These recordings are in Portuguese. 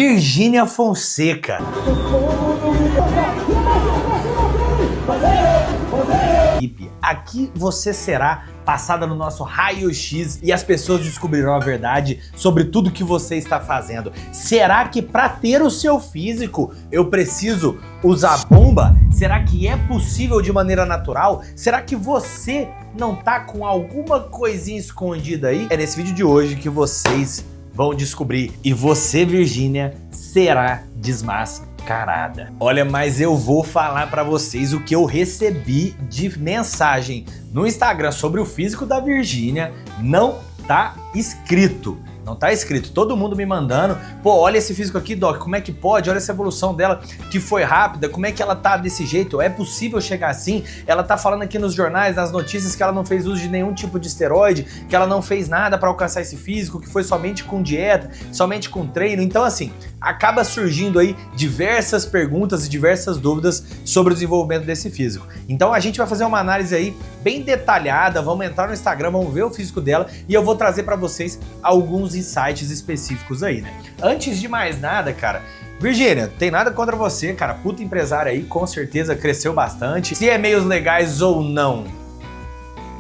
Virgínia Fonseca. Aqui você será passada no nosso raio-x e as pessoas descobrirão a verdade sobre tudo que você está fazendo. Será que para ter o seu físico eu preciso usar bomba? Será que é possível de maneira natural? Será que você não tá com alguma coisinha escondida aí? É nesse vídeo de hoje que vocês vão descobrir. E você, Virgínia, será desmascarada. Olha, mas eu vou falar pra vocês o que eu recebi de mensagem no Instagram sobre o físico da Virgínia. Não tá escrito. Não tá escrito, todo mundo me mandando, pô, olha esse físico aqui, Doc, como é que pode? Olha essa evolução dela, que foi rápida, como é que ela tá desse jeito? É possível chegar assim? Ela tá falando aqui nos jornais, nas notícias, que ela não fez uso de nenhum tipo de esteroide, que ela não fez nada pra alcançar esse físico, que foi somente com dieta, somente com treino. Então, assim, acaba surgindo aí diversas perguntas e diversas dúvidas sobre o desenvolvimento desse físico. Então, a gente vai fazer uma análise aí bem detalhada, vamos entrar no Instagram, vamos ver o físico dela e eu vou trazer pra vocês alguns insights específicos aí, né? Antes de mais nada, cara, Virgínia, tem nada contra você, cara, puta empresária aí, com certeza cresceu bastante. Se é meios legais ou não,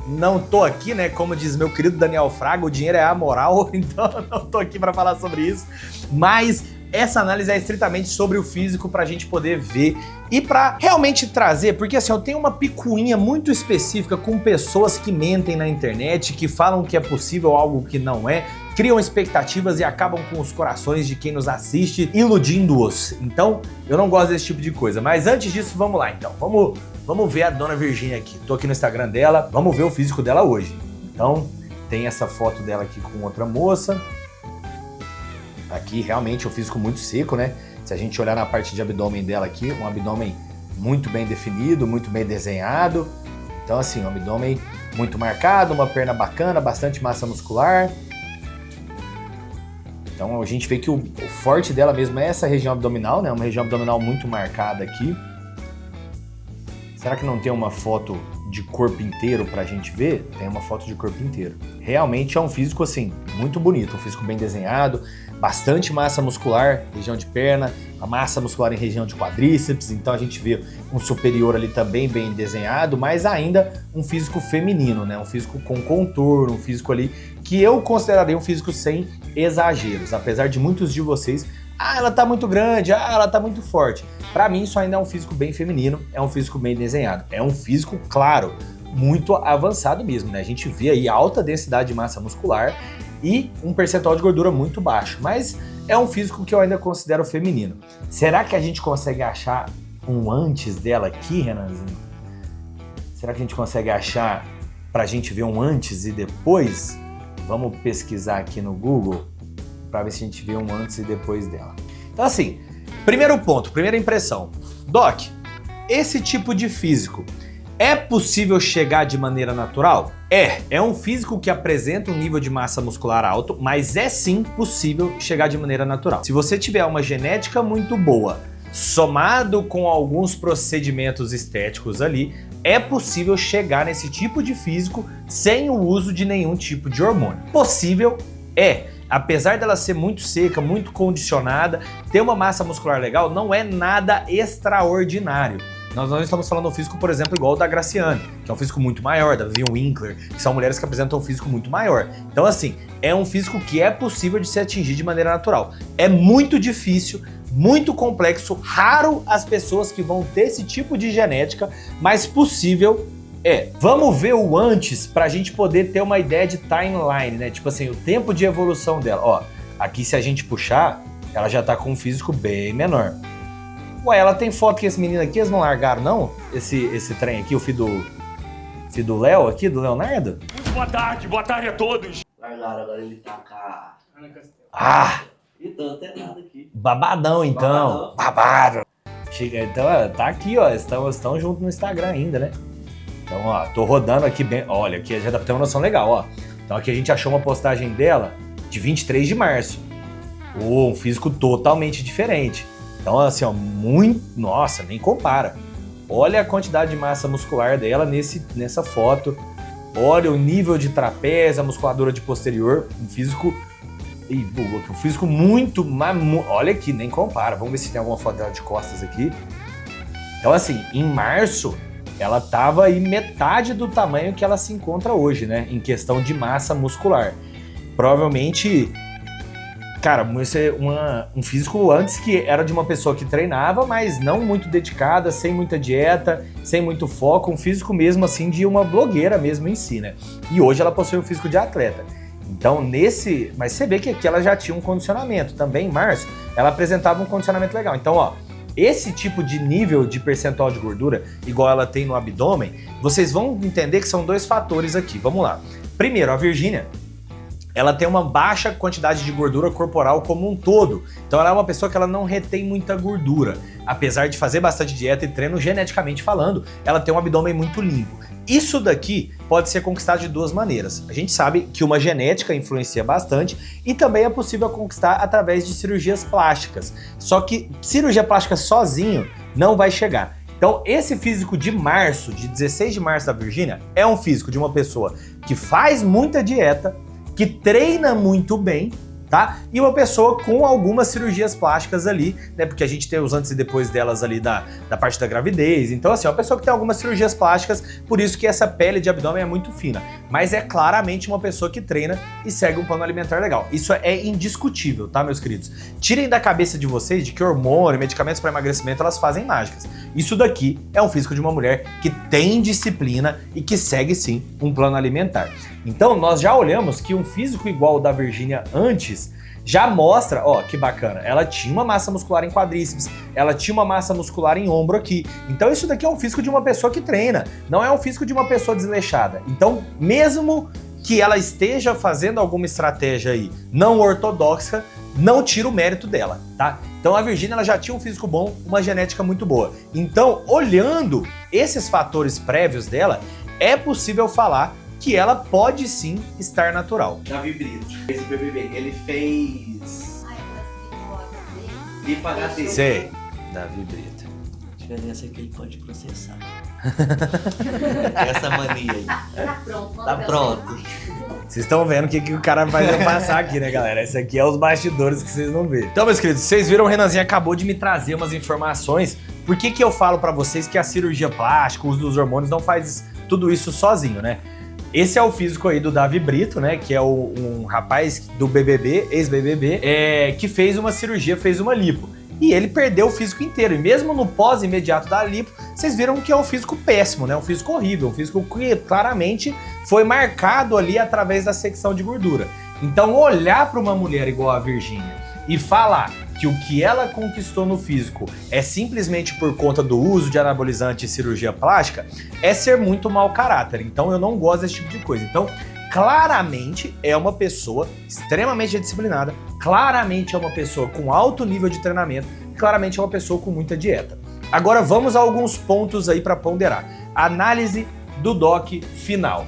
não tô aqui, né, como diz meu querido Daniel Fraga, o dinheiro é amoral, então eu não tô aqui pra falar sobre isso, mas essa análise é estritamente sobre o físico pra gente poder ver e pra realmente trazer, porque assim, eu tenho uma picuinha muito específica com pessoas que mentem na internet, que falam que é possível algo que não é, criam expectativas e acabam com os corações de quem nos assiste, iludindo-os. Então, eu não gosto desse tipo de coisa, mas antes disso, vamos lá então, vamos ver a dona Virgínia aqui. Tô aqui no Instagram dela, vamos ver o físico dela hoje. Então, tem essa foto dela aqui com outra moça. Aqui realmente é um físico muito seco, né? Se a gente olhar na parte de abdômen dela aqui, um abdômen muito bem definido, muito bem desenhado. Então assim, um abdômen muito marcado, uma perna bacana, bastante massa muscular. Então a gente vê que o forte dela mesmo é essa região abdominal, né? Uma região abdominal muito marcada aqui. Será que não tem uma foto de corpo inteiro pra gente ver? Tem uma foto de corpo inteiro. Realmente é um físico assim, muito bonito, um físico bem desenhado, bastante massa muscular, região de perna, a massa muscular em região de quadríceps, então a gente vê um superior ali também bem desenhado, mas ainda um físico feminino, né? Um físico com contorno, um físico ali que eu consideraria um físico sem exageros, apesar de muitos de vocês, ela tá muito grande, ela tá muito forte. Pra mim isso ainda é um físico bem feminino, é um físico bem desenhado, é um físico, claro, muito avançado mesmo, né? A gente vê aí alta densidade de massa muscular e um percentual de gordura muito baixo, mas é um físico que eu ainda considero feminino. Será que a gente consegue achar um antes dela aqui, Renanzinho? Será que a gente consegue achar pra gente ver um antes e depois? Vamos pesquisar aqui no Google pra ver se a gente vê um antes e depois dela. Então assim, primeiro ponto, primeira impressão. Doc, esse tipo de físico é possível chegar de maneira natural? É um físico que apresenta um nível de massa muscular alto, mas é sim possível chegar de maneira natural. Se você tiver uma genética muito boa, somado com alguns procedimentos estéticos ali, é possível chegar nesse tipo de físico sem o uso de nenhum tipo de hormônio. Possível é. Apesar dela ser muito seca, muito condicionada, ter uma massa muscular legal não é nada extraordinário. Nós não estamos falando de um físico, por exemplo, igual o da Graciane, que é um físico muito maior, da Vivian Winkler, que são mulheres que apresentam um físico muito maior. Então assim, é um físico que é possível de se atingir de maneira natural. É muito difícil, muito complexo, raro as pessoas que vão ter esse tipo de genética, mas possível é. Vamos ver o antes pra gente poder ter uma ideia de timeline, né? Tipo assim, o tempo de evolução dela. Ó, aqui se a gente puxar, ela já tá com um físico bem menor. Ué, ela tem foto que esse menino aqui, eles não largaram não? Esse trem aqui, o filho do Léo aqui, do Leonardo? Muito boa tarde a todos. Largaram, agora ele tá com a... Então, até nada aqui. Babadão então. Babado. Chega, então, tá aqui, ó, estão juntos no Instagram ainda, né? Então, ó, tô rodando aqui bem, olha, aqui já dá pra ter uma noção legal, ó. Então aqui a gente achou uma postagem dela de 23 de março. Um físico totalmente diferente. Então, assim, ó, nossa, nem compara. Olha a quantidade de massa muscular dela nessa foto. Olha o nível de trapézio, a musculatura de posterior. Um físico Ih, bugou aqui. Um físico muito... Olha aqui, nem compara. Vamos ver se tem alguma foto dela de costas aqui. Então, assim, em março, ela tava aí metade do tamanho que ela se encontra hoje, né? Em questão de massa muscular. Provavelmente... Cara, um físico antes que era de uma pessoa que treinava, mas não muito dedicada, sem muita dieta, sem muito foco, um físico mesmo assim de uma blogueira mesmo em si, né? E hoje ela possui um físico de atleta. Então mas você vê que aqui ela já tinha um condicionamento. Também em março, ela apresentava um condicionamento legal. Então, ó, esse tipo de nível de percentual de gordura, igual ela tem no abdômen, vocês vão entender que são dois fatores aqui. Vamos lá. Primeiro, a Virgínia, ela tem uma baixa quantidade de gordura corporal como um todo. Então ela é uma pessoa que ela não retém muita gordura. Apesar de fazer bastante dieta e treino, geneticamente falando, ela tem um abdômen muito limpo. Isso daqui pode ser conquistado de duas maneiras. A gente sabe que uma genética influencia bastante e também é possível conquistar através de cirurgias plásticas. Só que cirurgia plástica sozinho não vai chegar. Então, esse físico de março, de 16 de março da Virgínia, é um físico de uma pessoa que faz muita dieta, que treina muito bem, tá? E uma pessoa com algumas cirurgias plásticas ali, né? Porque a gente tem os antes e depois delas ali da parte da gravidez. Então, assim, uma pessoa que tem algumas cirurgias plásticas, por isso que essa pele de abdômen é muito fina. Mas é claramente uma pessoa que treina e segue um plano alimentar legal. Isso é indiscutível, tá, meus queridos? Tirem da cabeça de vocês de que hormônio, medicamentos para emagrecimento, elas fazem mágicas. Isso daqui é um físico de uma mulher que tem disciplina e que segue, sim, um plano alimentar. Então, nós já olhamos que um físico igual ao da Virgínia antes já mostra, ó, que bacana, ela tinha uma massa muscular em quadríceps, ela tinha uma massa muscular em ombro aqui. Então isso daqui é um físico de uma pessoa que treina, não é um físico de uma pessoa desleixada. Então, mesmo que ela esteja fazendo alguma estratégia aí não ortodoxa, não tira o mérito dela, tá? Então a Virgínia, ela já tinha um físico bom, uma genética muito boa. Então, olhando esses fatores prévios dela, é possível falar que ela pode sim estar natural. Davi Brito, esse BBB, ele fez... Lipa HD. Sei, Davi Brito. A diferença é que ele pode processar. Essa mania aí. Tá pronto. Tá pronto. Vocês estão vendo o que o cara vai passar aqui, né, galera? Esse aqui é os bastidores que vocês não vê. Então, meus queridos, vocês viram, o Renanzinho acabou de me trazer umas informações. Por que eu falo pra vocês que a cirurgia plástica, o uso dos hormônios, não faz tudo isso sozinho, né? Esse é o físico aí do Davi Brito, né? Que é um rapaz do BBB, ex-BBB, que fez uma cirurgia, fez uma lipo. E ele perdeu o físico inteiro. E mesmo no pós-imediato da lipo, vocês viram que é um físico péssimo, né? Um físico horrível, um físico que claramente foi marcado ali através da secção de gordura. Então, olhar para uma mulher igual a Virgínia e falar que o que ela conquistou no físico é simplesmente por conta do uso de anabolizante e cirurgia plástica, é ser muito mau caráter. Então eu não gosto desse tipo de coisa. Então, claramente é uma pessoa extremamente disciplinada, claramente é uma pessoa com alto nível de treinamento, claramente é uma pessoa com muita dieta. Agora vamos a alguns pontos aí para ponderar. Análise do Doc final.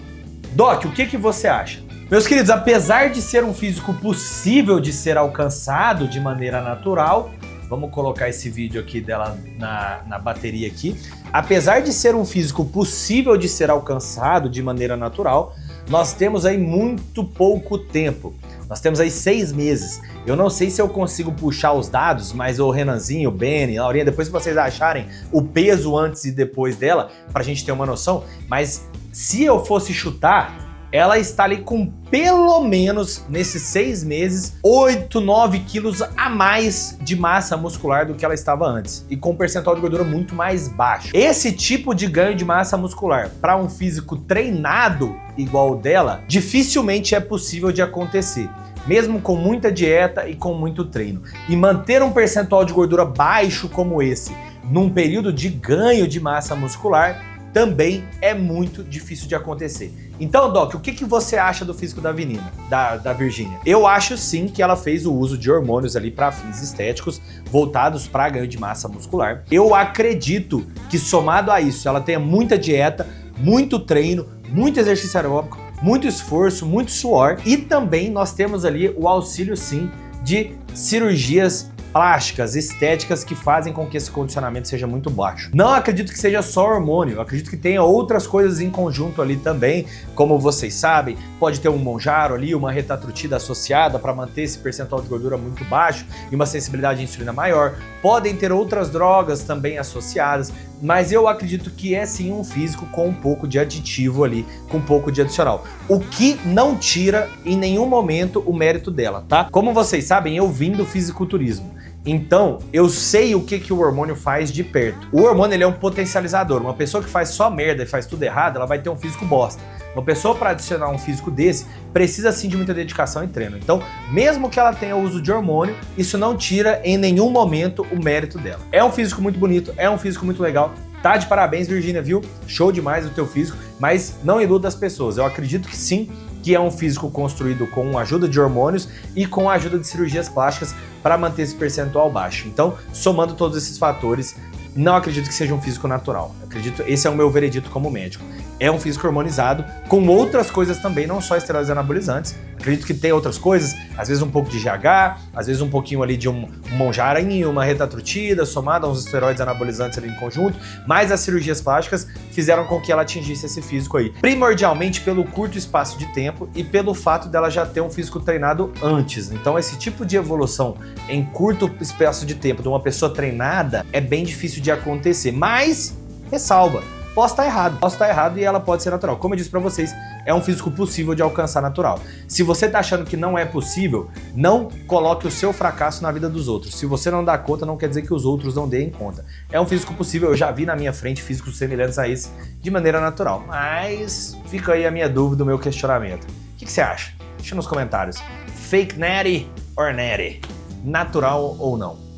Doc, o que você acha? Meus queridos, apesar de ser um físico possível de ser alcançado de maneira natural, vamos colocar esse vídeo aqui dela na bateria aqui. Apesar de ser um físico possível de ser alcançado de maneira natural, nós temos aí muito pouco tempo. Nós temos aí 6 meses. Eu não sei se eu consigo puxar os dados, mas o Renanzinho, o Benny, a Laurinha, depois que vocês acharem o peso antes e depois dela, pra gente ter uma noção, mas se eu fosse chutar, ela está ali com pelo menos, nesses 6 meses, 8, 9 quilos a mais de massa muscular do que ela estava antes. E com um percentual de gordura muito mais baixo. Esse tipo de ganho de massa muscular, para um físico treinado igual o dela, dificilmente é possível de acontecer. Mesmo com muita dieta e com muito treino. E manter um percentual de gordura baixo como esse, num período de ganho de massa muscular, também é muito difícil de acontecer. Então, Doc, o que você acha do físico da Virgínia? Eu acho sim que ela fez o uso de hormônios ali para fins estéticos, voltados para ganho de massa muscular. Eu acredito que, somado a isso, ela tenha muita dieta, muito treino, muito exercício aeróbico, muito esforço, muito suor, e também nós temos ali o auxílio sim de cirurgias plásticas, estéticas que fazem com que esse condicionamento seja muito baixo. Não acredito que seja só hormônio, eu acredito que tenha outras coisas em conjunto ali também, como vocês sabem, pode ter um Mounjaro ali, uma retatrutida associada para manter esse percentual de gordura muito baixo e uma sensibilidade à insulina maior, podem ter outras drogas também associadas, mas eu acredito que é sim um físico com um pouco de aditivo ali, com um pouco de adicional. O que não tira em nenhum momento o mérito dela, tá? Como vocês sabem, eu vim do fisiculturismo. Então, eu sei o que o hormônio faz de perto. O hormônio ele é um potencializador. Uma pessoa que faz só merda e faz tudo errado, ela vai ter um físico bosta. Uma pessoa para adicionar um físico desse, precisa sim de muita dedicação e treino. Então, mesmo que ela tenha uso de hormônio, isso não tira em nenhum momento o mérito dela. É um físico muito bonito, é um físico muito legal. Tá de parabéns, Virgínia, viu? Show demais o teu físico, mas não iluda as pessoas. Eu acredito que sim, que é um físico construído com a ajuda de hormônios e com a ajuda de cirurgias plásticas para manter esse percentual baixo. Então, somando todos esses fatores, não acredito que seja um físico natural. Acredito, esse é o meu veredito como médico. É um físico hormonizado, com outras coisas também, não só esteroides anabolizantes. Acredito que tem outras coisas, às vezes um pouco de GH, às vezes um pouquinho ali de um Mounjaro, uma retatrutida, somado a uns esteroides anabolizantes ali em conjunto, mas as cirurgias plásticas fizeram com que ela atingisse esse físico aí. Primordialmente pelo curto espaço de tempo e pelo fato dela já ter um físico treinado antes. Então esse tipo de evolução em curto espaço de tempo de uma pessoa treinada é bem difícil de acontecer, mas ressalva. Posso estar errado e ela pode ser natural. Como eu disse pra vocês, é um físico possível de alcançar natural. Se você tá achando que não é possível, não coloque o seu fracasso na vida dos outros. Se você não dá conta, não quer dizer que os outros não deem conta. É um físico possível, eu já vi na minha frente físicos semelhantes a esse de maneira natural. Mas fica aí a minha dúvida, o meu questionamento. O que você acha? Deixa nos comentários. Fake natty or natty? Natural ou não?